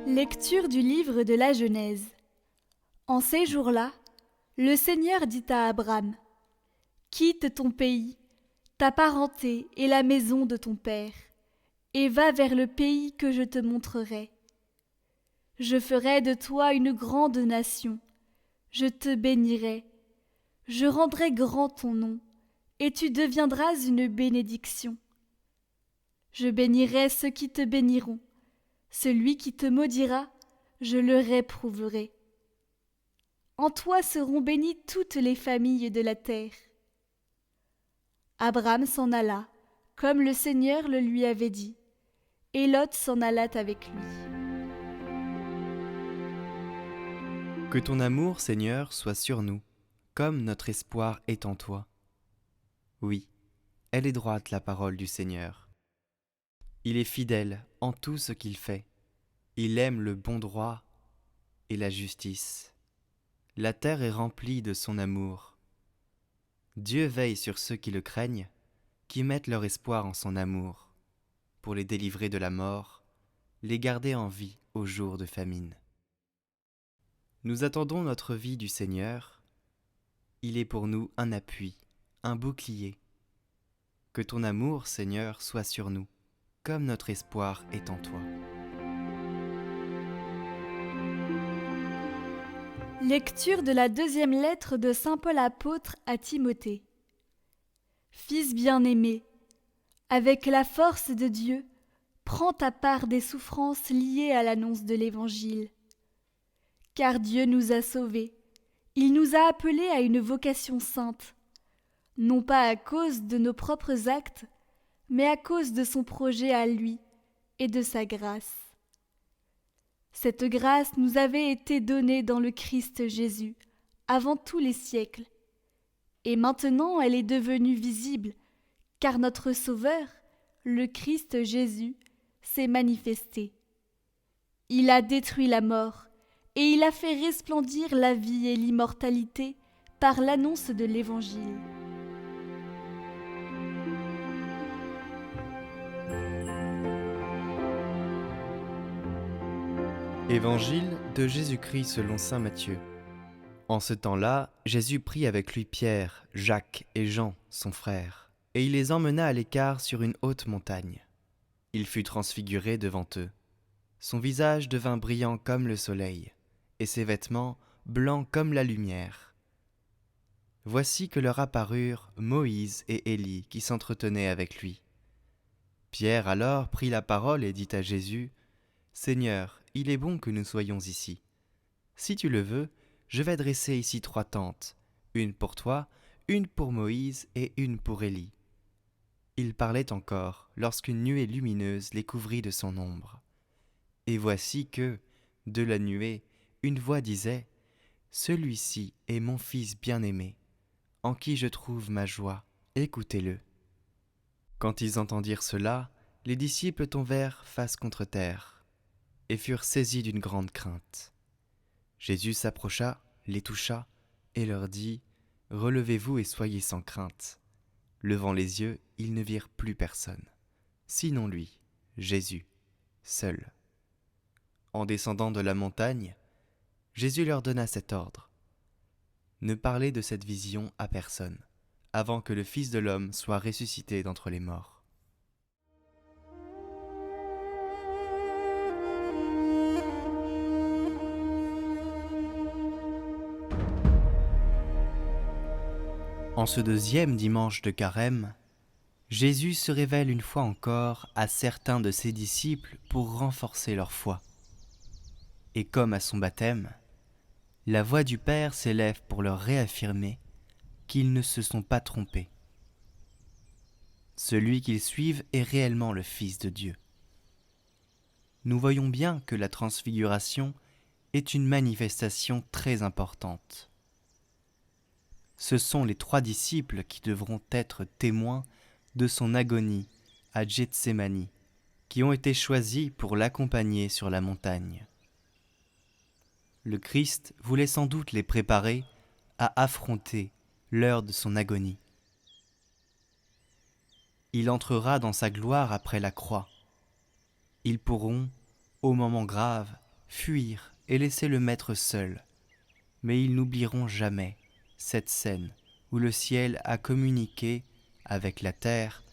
Lecture du livre de la Genèse. En ces jours-là, le Seigneur dit à Abram : « Quitte ton pays, ta parenté et la maison de ton père, et va vers le pays que je te montrerai. Je ferai de toi une grande nation, je te bénirai, je rendrai grand ton nom, et tu deviendras une bénédiction. Je bénirai ceux qui te béniront, celui qui te maudira, je le réprouverai. En toi seront bénies toutes les familles de la terre. » Abram s'en alla, comme le Seigneur le lui avait dit, et Lot s'en alla avec lui. Que ton amour, Seigneur, soit sur nous, comme notre espoir est en toi. Oui, elle est droite la parole du Seigneur. Il est fidèle en tout ce qu'il fait. Il aime le bon droit et la justice. La terre est remplie de son amour. Dieu veille sur ceux qui le craignent, qui mettent leur espoir en son amour, pour les délivrer de la mort, les garder en vie au jour de famine. Nous attendons notre vie du Seigneur. Il est pour nous un appui, un bouclier. Que ton amour, Seigneur, soit sur nous, comme notre espoir est en toi. Lecture de la deuxième lettre de saint Paul apôtre à Timothée. Fils bien-aimé, avec la force de Dieu, prends ta part des souffrances liées à l'annonce de l'Évangile. Car Dieu nous a sauvés, il nous a appelés à une vocation sainte, non pas à cause de nos propres actes, mais à cause de son projet à lui et de sa grâce. Cette grâce nous avait été donnée dans le Christ Jésus, avant tous les siècles. Et maintenant elle est devenue visible, car notre Sauveur, le Christ Jésus, s'est manifesté. Il a détruit la mort, et il a fait resplendir la vie et l'immortalité par l'annonce de l'Évangile. Évangile de Jésus-Christ selon saint Matthieu. En ce temps-là, Jésus prit avec lui Pierre, Jacques et Jean, son frère, et il les emmena à l'écart sur une haute montagne. Il fut transfiguré devant eux. Son visage devint brillant comme le soleil, et ses vêtements blancs comme la lumière. Voici que leur apparurent Moïse et Élie qui s'entretenaient avec lui. Pierre alors prit la parole et dit à Jésus : « Seigneur, il est bon que nous soyons ici. Si tu le veux, je vais dresser ici 3 tentes, une pour toi, une pour Moïse et une pour Élie. » Il parlait encore, lorsqu'une nuée lumineuse les couvrit de son ombre. Et voici que, de la nuée, une voix disait : « Celui-ci est mon Fils bien-aimé, en qui je trouve ma joie, écoutez-le. » Quand ils entendirent cela, les disciples tombèrent face contre terre et furent saisis d'une grande crainte. Jésus s'approcha, les toucha et leur dit : « Relevez-vous et soyez sans crainte. » Levant les yeux, ils ne virent plus personne, sinon lui, Jésus, seul. En descendant de la montagne, Jésus leur donna cet ordre : « Ne parlez de cette vision à personne, avant que le Fils de l'homme soit ressuscité d'entre les morts. » En ce 2e dimanche de Carême, Jésus se révèle une fois encore à certains de ses disciples pour renforcer leur foi. Et comme à son baptême, la voix du Père s'élève pour leur réaffirmer qu'ils ne se sont pas trompés. Celui qu'ils suivent est réellement le Fils de Dieu. Nous voyons bien que la transfiguration est une manifestation très importante. Ce sont les 3 disciples qui devront être témoins de son agonie à Gethsémani, qui ont été choisis pour l'accompagner sur la montagne. Le Christ voulait sans doute les préparer à affronter l'heure de son agonie. Il entrera dans sa gloire après la croix. Ils pourront, au moment grave, fuir et laisser le maître seul. Mais ils n'oublieront jamais cette scène où le ciel a communiqué avec la terre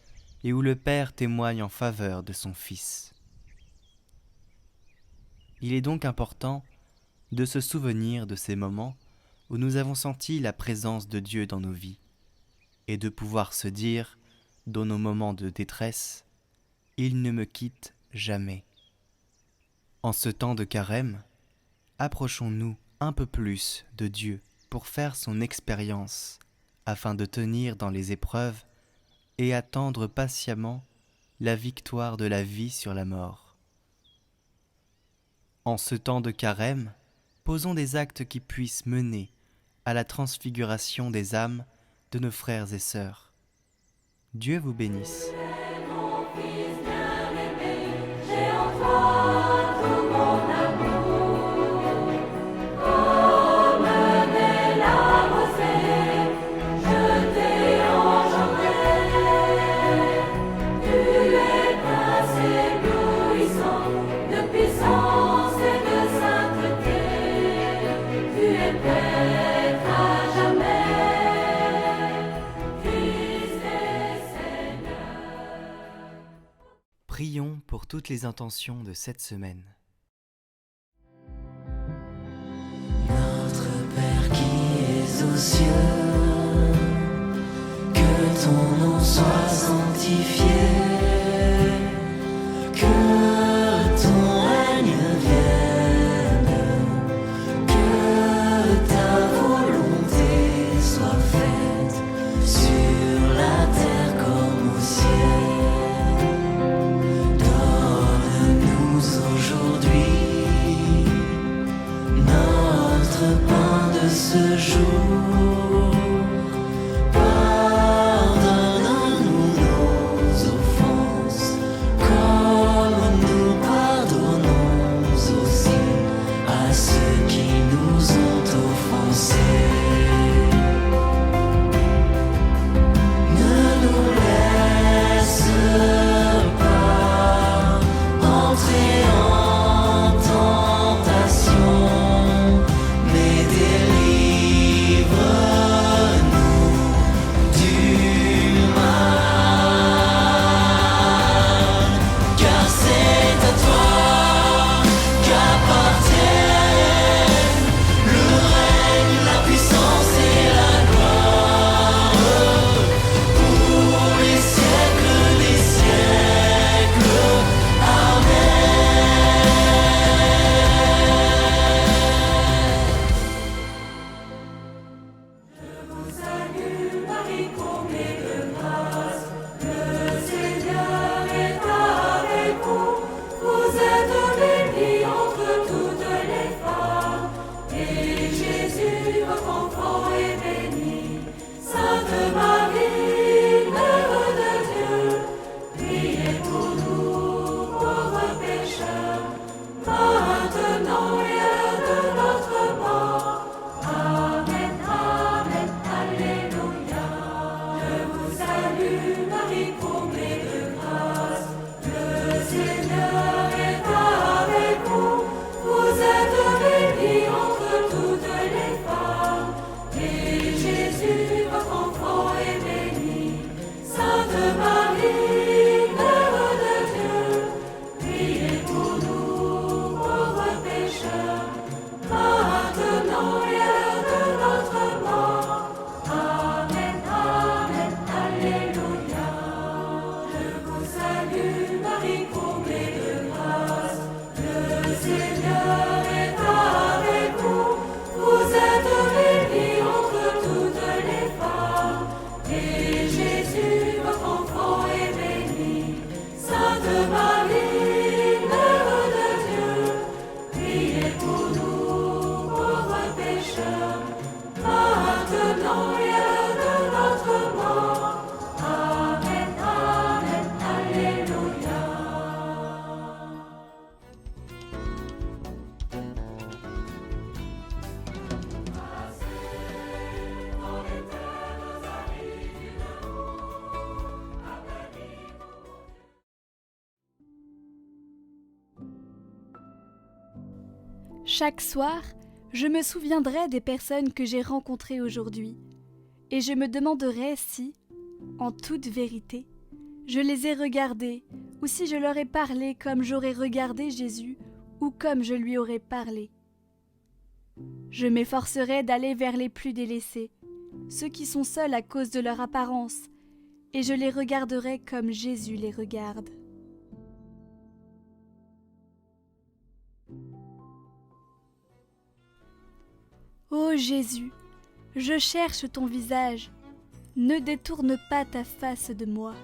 et où le Père témoigne en faveur de son Fils. Il est donc important de se souvenir de ces moments où nous avons senti la présence de Dieu dans nos vies et de pouvoir se dire, dans nos moments de détresse, « Il ne me quitte jamais ». En ce temps de carême, approchons-nous un peu plus de Dieu pour faire son expérience afin de tenir dans les épreuves et attendre patiemment la victoire de la vie sur la mort. En ce temps de carême, posons des actes qui puissent mener à la transfiguration des âmes de nos frères et sœurs. Dieu vous bénisse. Prions pour toutes les intentions de cette semaine. Notre Père qui es aux cieux, que ton nom soit sanctifié, que ton règne vienne, que ta volonté soit faite sur la terre comme au ciel. Aujourd'hui, notre pain de ce jour, pardonne-nous nos offenses, Chaque soir, je me souviendrai des personnes que j'ai rencontrées aujourd'hui, et je me demanderai si, en toute vérité, je les ai regardées, ou si je leur ai parlé comme j'aurais regardé Jésus, ou comme je lui aurais parlé. Je m'efforcerai d'aller vers les plus délaissés, ceux qui sont seuls à cause de leur apparence, et je les regarderai comme Jésus les regarde. Ô Jésus, je cherche ton visage, ne détourne pas ta face de moi.